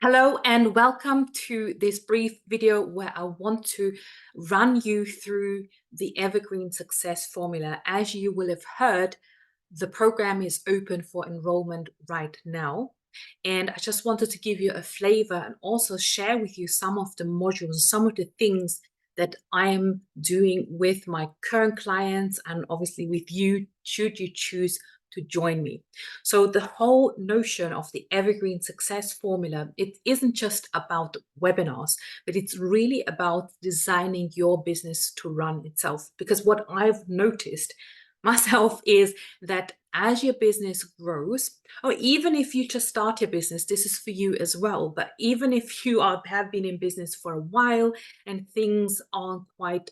Hello and welcome to this brief video where I want to run you through the Evergreen Success Formula. As you will have heard, the program is open for enrollment right now. And I just wanted to give you a flavor and also share with you some of the modules, some of the things that I am doing with my current clients and obviously with you, should you choose to join me. So the whole notion of the Evergreen Success Formula, it isn't just about webinars, but it's really about designing your business to run itself. Because what I've noticed myself is that as your business grows, or even if you just start your business, this is for you as well. But even if you have been in business for a while and things aren't quite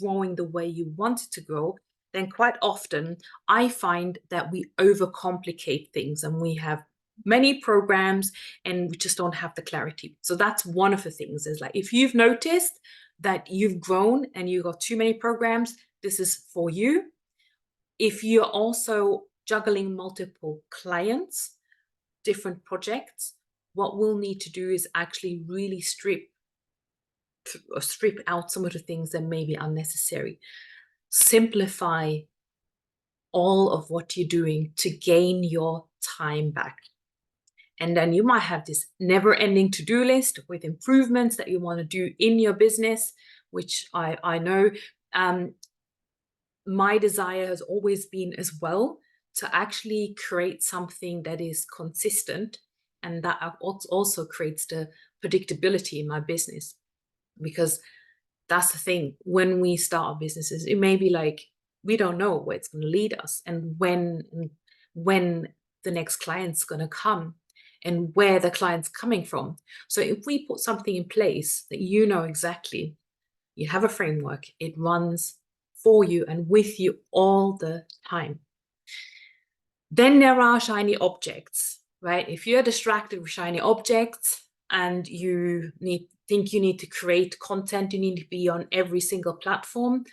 growing the way you want it to grow, then quite often I find that we overcomplicate things and we have many programs and we just don't have the clarity. So that's one of the things is like, if you've noticed that you've grown and you've got too many programs, this is for you. If you're also juggling multiple clients, different projects, what we'll need to do is actually really strip out some of the things that may be unnecessary. Simplify all of what you're doing to gain your time back. And then you might have this never-ending to-do list with improvements that you want to do in your business, which I know my desire has always been as well to actually create something that is consistent, and that also creates the predictability in my business. Because that's the thing, when we start our businesses, it may be like we don't know where it's going to lead us and when the next client's going to come and where the client's coming from. So if we put something in place that you know exactly, you have a framework, it runs for you and with you all the time. Then there are shiny objects, right? If you're distracted with shiny objects and you think you need to create content, you need to be on every single platform,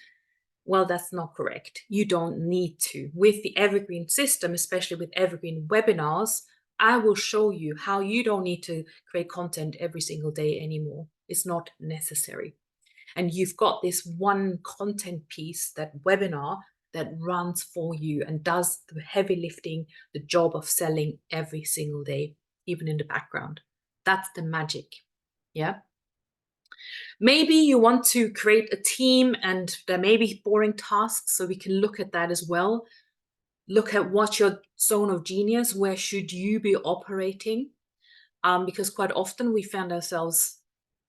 well, that's not correct. You don't need to. With the Evergreen system, especially with Evergreen webinars, I will show you how you don't need to create content every single day anymore. It's not necessary. And you've got this one content piece, that webinar, that runs for you and does the heavy lifting, the job of selling every single day, even in the background. That's the magic. Yeah. Maybe you want to create a team and there may be boring tasks, so we can look at that as well. Look at what's your zone of genius, where should you be operating? Because quite often we find ourselves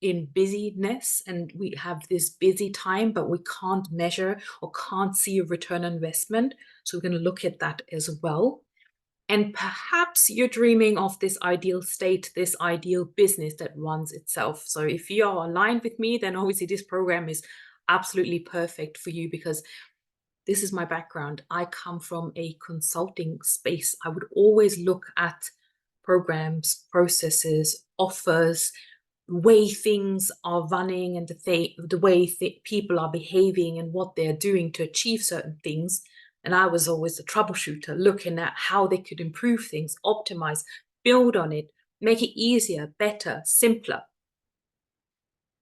in busyness and we have this busy time, but we can't measure or can't see a return on investment. So we're going to look at that as well. And perhaps you're dreaming of this ideal state, this ideal business that runs itself. So if you are aligned with me, then obviously this program is absolutely perfect for you, because this is my background. I come from a consulting space. I would always look at programs, processes, offers, the way things are running and the way people are behaving and what they're doing to achieve certain things. And I was always a troubleshooter, looking at how they could improve things, optimize, build on it, make it easier, better, simpler.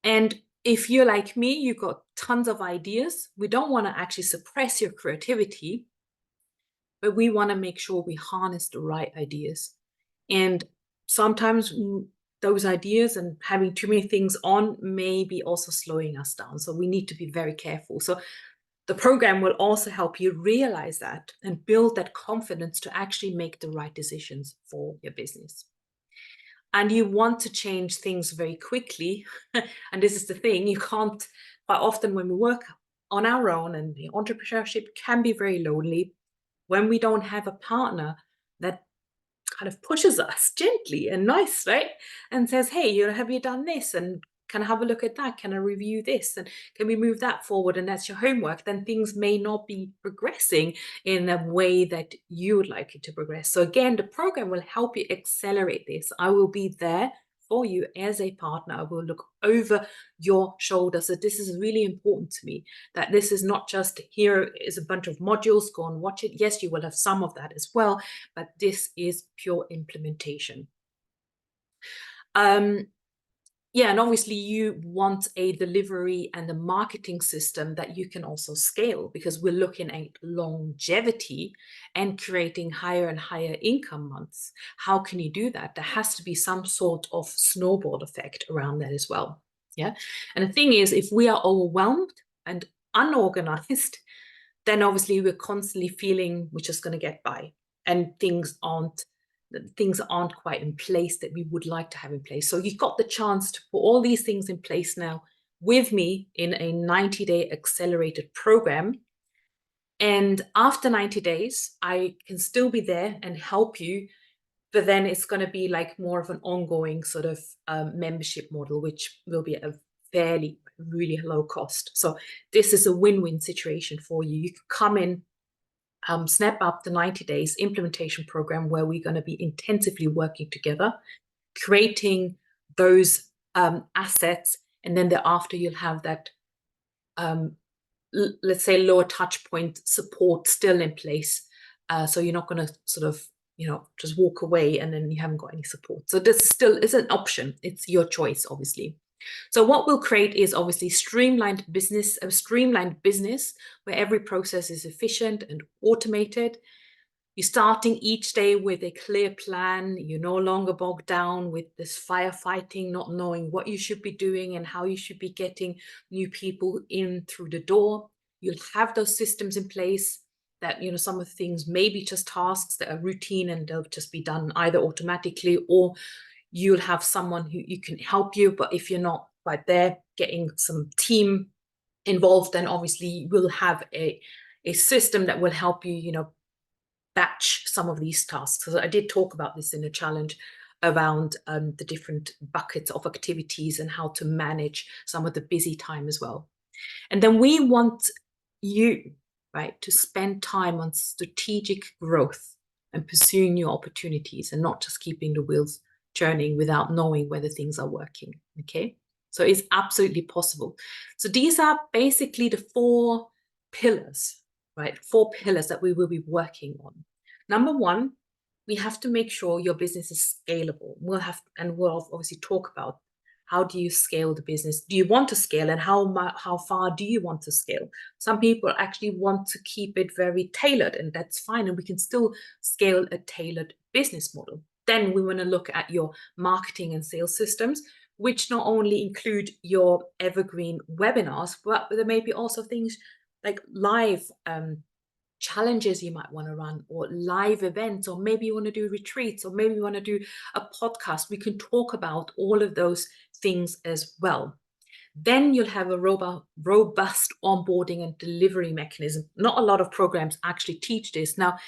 And if you're like me, you've got tons of ideas. We don't want to actually suppress your creativity, but we want to make sure we harness the right ideas. And sometimes those ideas and having too many things on may be also slowing us down. So we need to be very careful. So the program will also help you realize that and build that confidence to actually make the right decisions for your business. And you want to change things very quickly. And this is the thing, you can't, quite often when we work on our own, and the entrepreneurship can be very lonely, when we don't have a partner that kind of pushes us gently and nice, right? And says, hey, have you done this? And can I have a look at that? Can I review this? And can we move that forward? And that's your homework. Then things may not be progressing in a way that you would like it to progress. So again, the program will help you accelerate this. I will be there for you as a partner. I will look over your shoulder. So this is really important to me, that this is not just here is a bunch of modules, go and watch it. Yes, you will have some of that as well, but this is pure implementation. Yeah, and obviously you want a delivery and a marketing system that you can also scale, because we're looking at longevity and creating higher and higher income months. How can you do that? There has to be some sort of snowball effect around that as well. Yeah. And the thing is, if we are overwhelmed and unorganized, then obviously we're constantly feeling we're just going to get by, and things aren't quite in place that we would like to have in place. So you've got the chance to put all these things in place now with me in a 90-day accelerated program. And after 90 days, I can still be there and help you, but then it's going to be like more of an ongoing sort of membership model, which will be a fairly really low cost. So this is a win-win situation for you. You can come in, snap up the 90 days implementation program where we're going to be intensively working together, creating those assets, and then thereafter you'll have that, let's say, lower touch point support still in place. So you're not going to sort of, just walk away and then you haven't got any support. So this still is an option. It's your choice, obviously. So what we'll create is obviously streamlined business where every process is efficient and automated. You're starting each day with a clear plan. You're no longer bogged down with this firefighting, not knowing what you should be doing and how you should be getting new people in through the door. You'll have those systems in place that, some of the things may be just tasks that are routine and they'll just be done either automatically, or you'll have someone who you can help you. But if you're not quite there, getting some team involved, then obviously we'll have a system that will help you, batch some of these tasks. So I did talk about this in a challenge around the different buckets of activities and how to manage some of the busy time as well. And then we want you, right, to spend time on strategic growth and pursuing new opportunities and not just keeping the wheels churning without knowing whether things are working. Okay. So it's absolutely possible. So these are basically the 4 pillars, right? 4 pillars that we will be working on. Number 1, we have to make sure your business is scalable. We'll obviously talk about how do you scale the business? Do you want to scale, and how far do you want to scale? Some people actually want to keep it very tailored, and that's fine. And we can still scale a tailored business model. Then we want to look at your marketing and sales systems, which not only include your evergreen webinars, but there may be also things like live challenges you might want to run, or live events, or maybe you want to do retreats, or maybe you want to do a podcast. We can talk about all of those things as well. Then you'll have a robust onboarding and delivery mechanism. Not a lot of programs actually teach this. Now,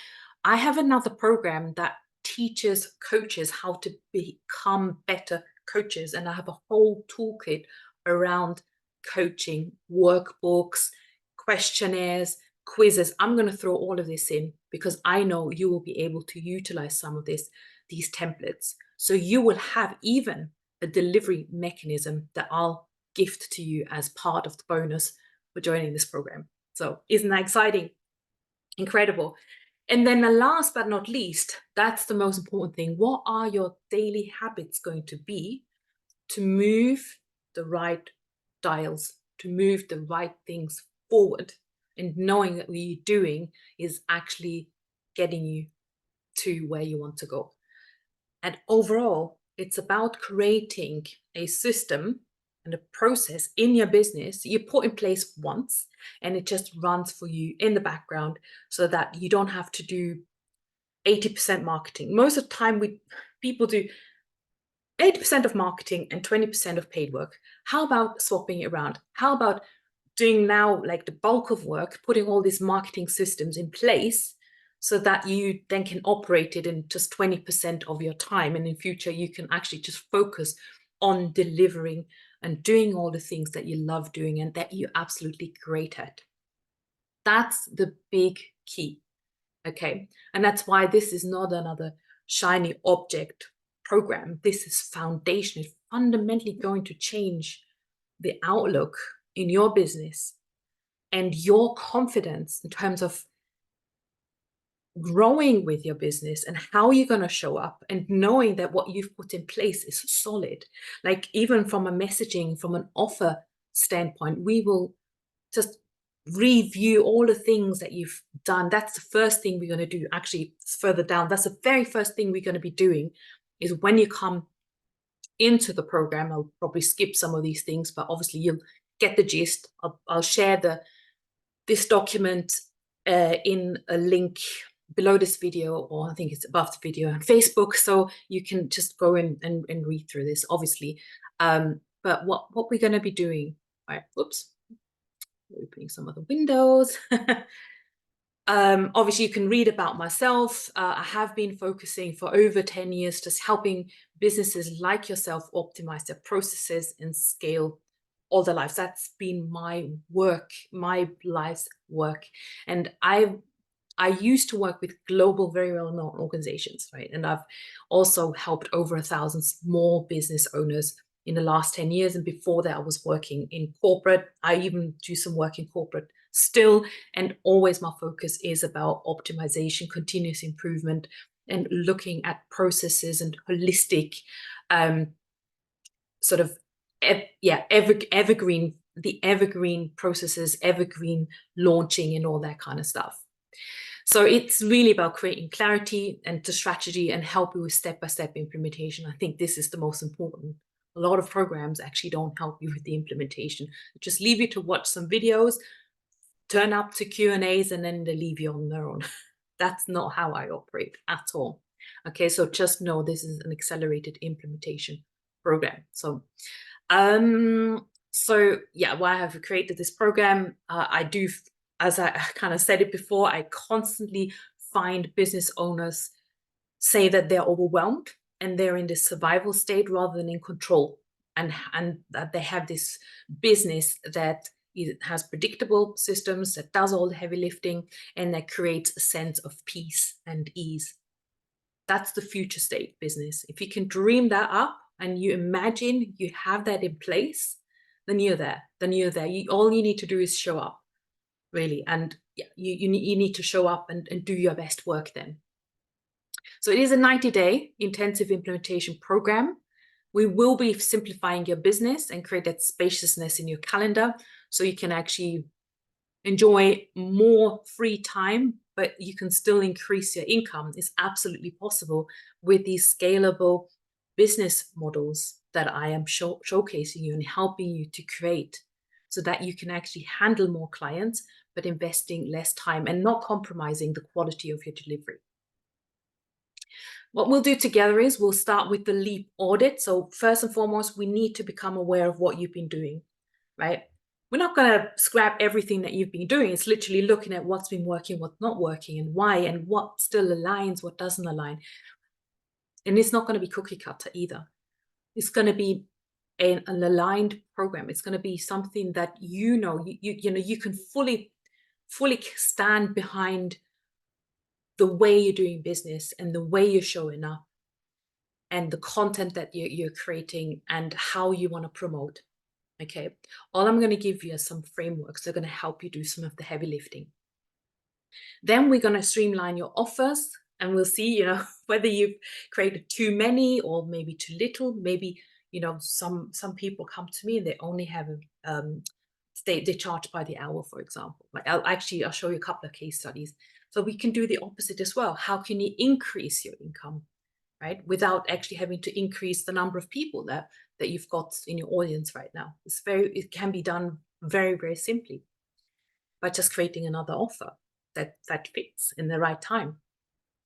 I have another program that teaches coaches how to become better coaches, and I have a whole toolkit around coaching, workbooks, questionnaires, quizzes. I'm going to throw all of this in because I know you will be able to utilize some of these templates. So you will have even a delivery mechanism that I'll gift to you as part of the bonus for joining this program. So isn't that exciting? Incredible. And then the last but not least, that's the most important thing. What are your daily habits going to be to move the right dials, to move the right things forward? And knowing that what you're doing is actually getting you to where you want to go. And overall, it's about creating a system and a process in your business you put in place once, and it just runs for you in the background so that you don't have to do 80% marketing. Most of the time, people do 80% of marketing and 20% of paid work. How about swapping it around? How about doing now like the bulk of work, putting all these marketing systems in place so that you then can operate it in just 20% of your time, and in future you can actually just focus on delivering and doing all the things that you love doing and that you're absolutely great at. That's the big key. Okay. And that's why this is not another shiny object program. This is foundation. It's fundamentally going to change the outlook in your business and your confidence in terms of growing with your business and how you're going to show up, and knowing that what you've put in place is solid. Like even from a messaging, from an offer standpoint, we will just review all the things that you've done. That's the first thing we're going to do. Actually, it's further down. That's the very first thing we're going to be doing, is when you come into the program. I'll probably skip some of these things, but obviously you'll get the gist. I'll share this document in a link below this video, or I think it's above the video on Facebook, so you can just go in and read through this, obviously. But what we're going to be doing, right? Whoops, opening some of the windows. Obviously, you can read about myself. I have been focusing for over 10 years, just helping businesses like yourself optimize their processes and scale all their lives. That's been my work, my life's work. And I used to work with global, very well-known organizations, right? And I've also helped over 1,000 small business owners in the last 10 years. And before that, I was working in corporate. I even do some work in corporate still. And always my focus is about optimization, continuous improvement, and looking at processes and holistic sort of, evergreen, the evergreen processes, evergreen launching and all that kind of stuff. So it's really about creating clarity and the strategy and helping with step-by-step implementation. I think this is the most important. A lot of programs actually don't help you with the implementation. They just leave you to watch some videos, turn up to Q&As, and then they leave you on their own. That's not how I operate at all. Okay, so just know this is an accelerated implementation program. So why have we created this program? I do, as I kind of said it before, I constantly find business owners say that they're overwhelmed and they're in this survival state rather than in control, and that they have this business that has predictable systems, that does all the heavy lifting, and that creates a sense of peace and ease. That's the future state business. If you can dream that up and you imagine you have that in place, then you're there. All you need to do is show up, really. And you need to show up and do your best work then. So it is a 90-day intensive implementation program. We will be simplifying your business and create that spaciousness in your calendar, so you can actually enjoy more free time, but you can still increase your income. It's absolutely possible with these scalable business models that I am showcasing you and helping you to create, so that you can actually handle more clients, but investing less time and not compromising the quality of your delivery. What we'll do together is we'll start with the LEAP audit. So first and foremost, we need to become aware of what you've been doing, right? We're not going to scrap everything that you've been doing. It's literally looking at what's been working, what's not working, and why, and what still aligns, what doesn't align. And it's not going to be cookie cutter either. It's going to be an aligned program. It's going to be something that you can fully stand behind the way you're doing business and the way you're showing up and the content that you're creating and how you want to promote. Okay, all I'm going to give you are some frameworks that are going to help you do some of the heavy lifting. Then we're going to streamline your offers, and we'll see, whether you've created too many or maybe too little. Maybe, some people come to me and they only have they charge by the hour, for example. Like I'll show you a couple of case studies. So we can do the opposite as well. How can you increase your income, right, without actually having to increase the number of people that you've got in your audience right now? It can be done very, very simply by just creating another offer that fits in the right time.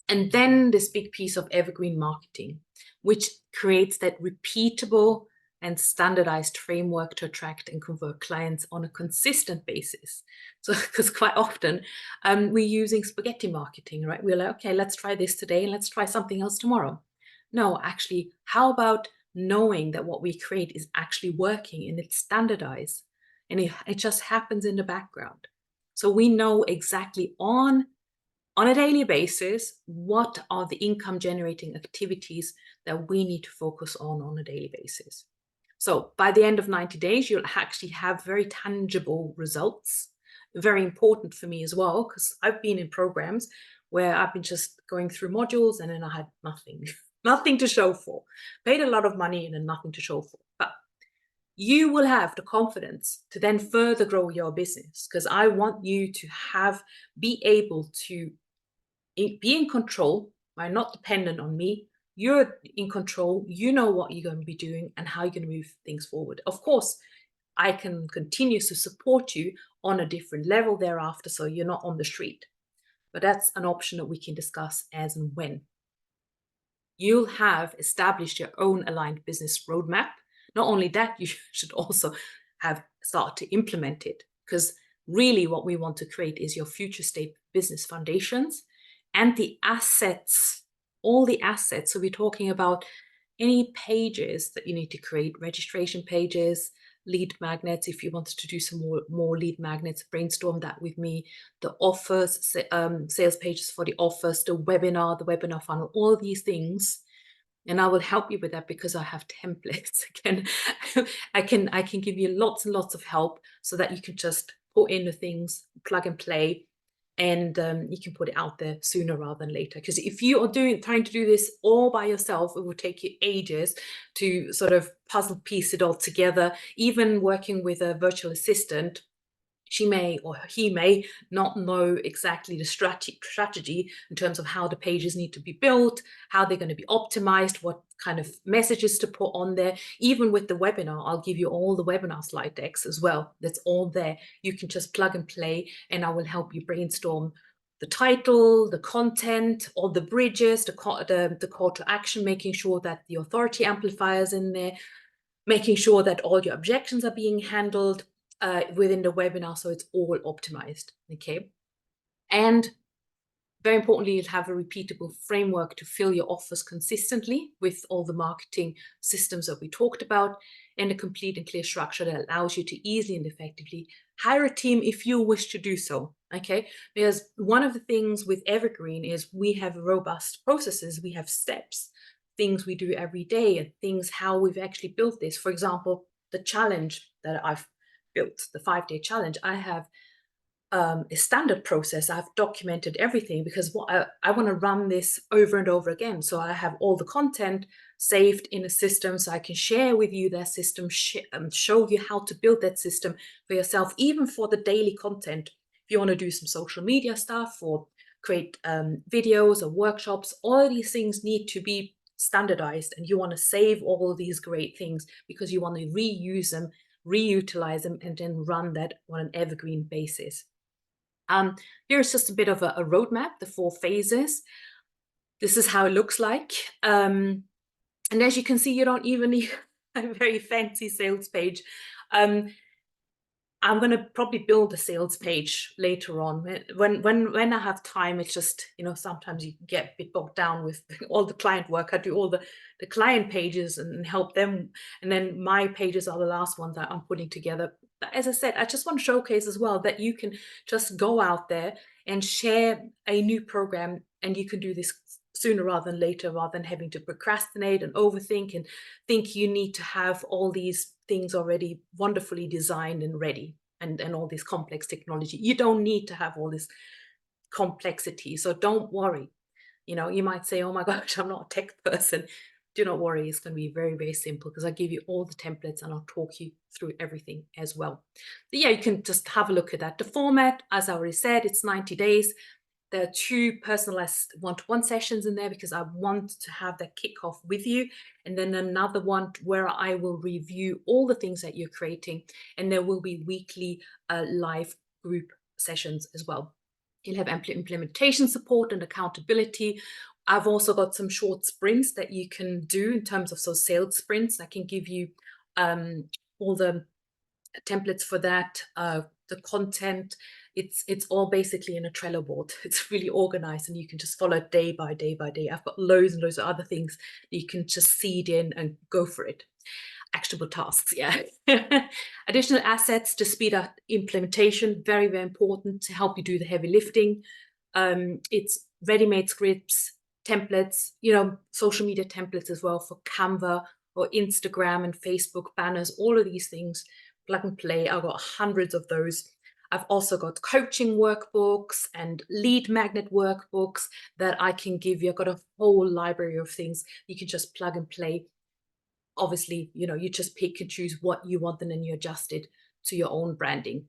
And then this big piece of evergreen marketing, which creates that repeatable and standardized framework to attract and convert clients on a consistent basis. So, because quite often we're using spaghetti marketing, right? We're like, okay, let's try this today and let's try something else tomorrow. No, actually, how about knowing that what we create is actually working and it's standardized and it just happens in the background. So we know exactly on a daily basis what are the income generating activities that we need to focus on a daily basis. So by the end of 90 days, you'll actually have very tangible results. Very important for me as well, because I've been in programs where I've been just going through modules and then I had nothing, nothing to show for. Paid a lot of money and then nothing to show for. But you will have the confidence to then further grow your business, because I want you to be able to be in control, right? Not dependent on me. You're in control. You know what you're going to be doing and how you're going to move things forward. Of course, I can continue to support you on a different level thereafter, so you're not on the street. But that's an option that we can discuss as and when. You'll have established your own aligned business roadmap. Not only that, you should also have started to implement it, because really what we want to create is your future state business foundations and the assets, all the assets. So we're talking about any pages that you need to create, registration pages, lead magnets. If you wanted to do some more lead magnets, brainstorm that with me. The offers, sales pages for the offers, the webinar funnel, all these things. And I will help you with that because I have templates. I can give you lots and lots of help so that you can just put in the things, plug and play, and you can put it out there sooner rather than later. Because if you are trying to do this all by yourself, it will take you ages to sort of puzzle piece it all together. Even working with a virtual assistant, she may or he may not know exactly the strategy in terms of how the pages need to be built, how they're going to be optimized, what kind of messages to put on there. Even with the webinar, I'll give you all the webinar slide decks as well. That's all there. You can just plug and play, and I will help you brainstorm the title, the content, all the bridges, the call to action, making sure that the authority amplifiers in there, making sure that all your objections are being handled within the webinar, so it's all optimized, okay? And very importantly, you'll have a repeatable framework to fill your offers consistently with all the marketing systems that we talked about, and a complete and clear structure that allows you to easily and effectively hire a team if you wish to do so, okay? Because one of the things with Evergreen is we have robust processes, we have steps, things we do every day, and things how we've actually built this. For example, the challenge that I've built, the 5-day challenge, I have a standard process. I've documented everything because I want to run this over and over again. So I have all the content saved in a system so I can share with you that system, show you how to build that system for yourself, even for the daily content. If you want to do some social media stuff or create videos or workshops, all of these things need to be standardized, and you want to save all of these great things because you want to reuse them, reutilize them, and then run that on an evergreen basis. Here's just a bit of a roadmap, the 4 phases. This is how it looks like. And as you can see, you don't even need a very fancy sales page. I'm going to probably build a sales page later on. When I have time, it's just, sometimes you get a bit bogged down with all the client work. I do all the client pages and help them. And then my pages are the last ones that I'm putting together. But as I said, I just want to showcase as well that you can just go out there and share a new program, and you can do this sooner rather than later, rather than having to procrastinate and overthink and think you need to have all these things already wonderfully designed and ready, and all this complex technology. You don't need to have all this complexity. So don't worry. You might say, oh my gosh, I'm not a tech person. Do not worry. It's going to be very, very simple because I give you all the templates and I'll talk you through everything as well. But yeah, you can just have a look at that. The format, as I already said, it's 90 days. There are 2 personalized one-to-one sessions in there because I want to have that kickoff with you. And then another one where I will review all the things that you're creating. And there will be weekly live group sessions as well. You'll have implementation support and accountability. I've also got some short sprints that you can do in terms of sales sprints. I can give you all the templates for that, the content. It's all basically in a Trello board. It's really organized and you can just follow day by day by day. I've got loads and loads of other things that you can just seed in and go for it. Actionable tasks, yeah. Additional assets to speed up implementation, very, very important to help you do the heavy lifting. It's ready-made scripts, templates, social media templates as well for Canva or Instagram and Facebook banners, all of these things, plug and play. I've got hundreds of those. I've also got coaching workbooks and lead magnet workbooks that I can give you. I've got a whole library of things you can just plug and play. Obviously, you just pick and choose what you want, and then you adjust it to your own branding.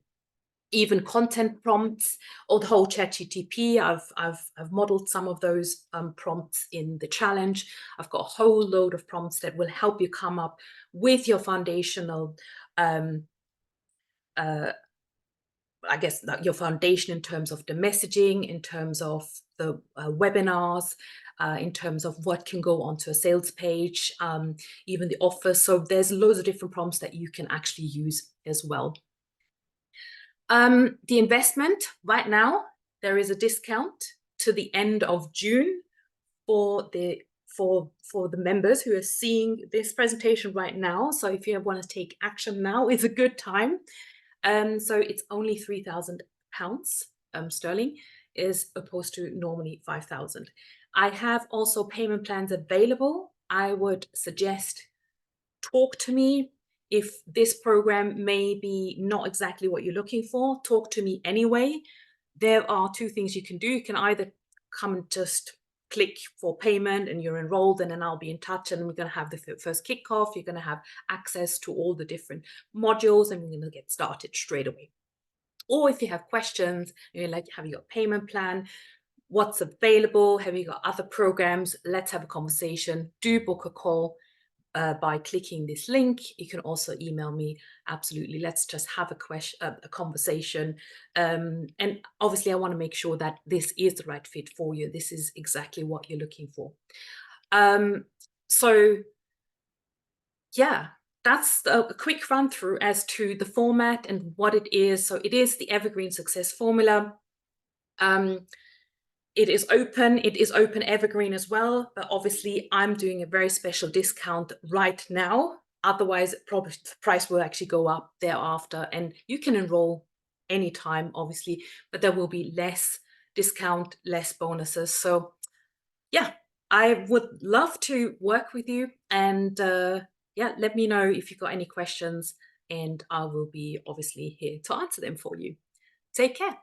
Even content prompts or the whole ChatGPT. I've modeled some of those prompts in the challenge. I've got a whole load of prompts that will help you come up with your foundational, um, uh, I guess, your foundation in terms of the messaging, in terms of the webinars, in terms of what can go onto a sales page, even the offers. So there's loads of different prompts that you can actually use as well. The investment right now, there is a discount to the end of June for the members who are seeing this presentation right now. So if you want to take action now, is a good time. So it's only £3,000 sterling, as opposed to normally 5,000. I have also payment plans available. I would suggest talk to me. If this program may be not exactly what you're looking for, talk to me anyway. There are two things you can do. You can either come and just click for payment and you're enrolled, and then I'll be in touch, and we're going to have the first kickoff. You're going to have access to all the different modules, and we're going to get started straight away. Or if you have questions, you're like, have you got a payment plan? What's available? Have you got other programs? Let's have a conversation. Do book a call. By clicking this link. You can also email me. Absolutely. Let's just have a conversation. And obviously, I want to make sure that this is the right fit for you. This is exactly what you're looking for. So yeah, that's a quick run through as to the format and what it is. So it is the Evergreen Success Formula. It is open evergreen as well, but obviously I'm doing a very special discount right now. Otherwise, probably the price will actually go up thereafter, and you can enroll anytime, obviously, but there will be less discount, less bonuses. So yeah, I would love to work with you, and yeah, let me know if you've got any questions, and I will be obviously here to answer them for you. Take care.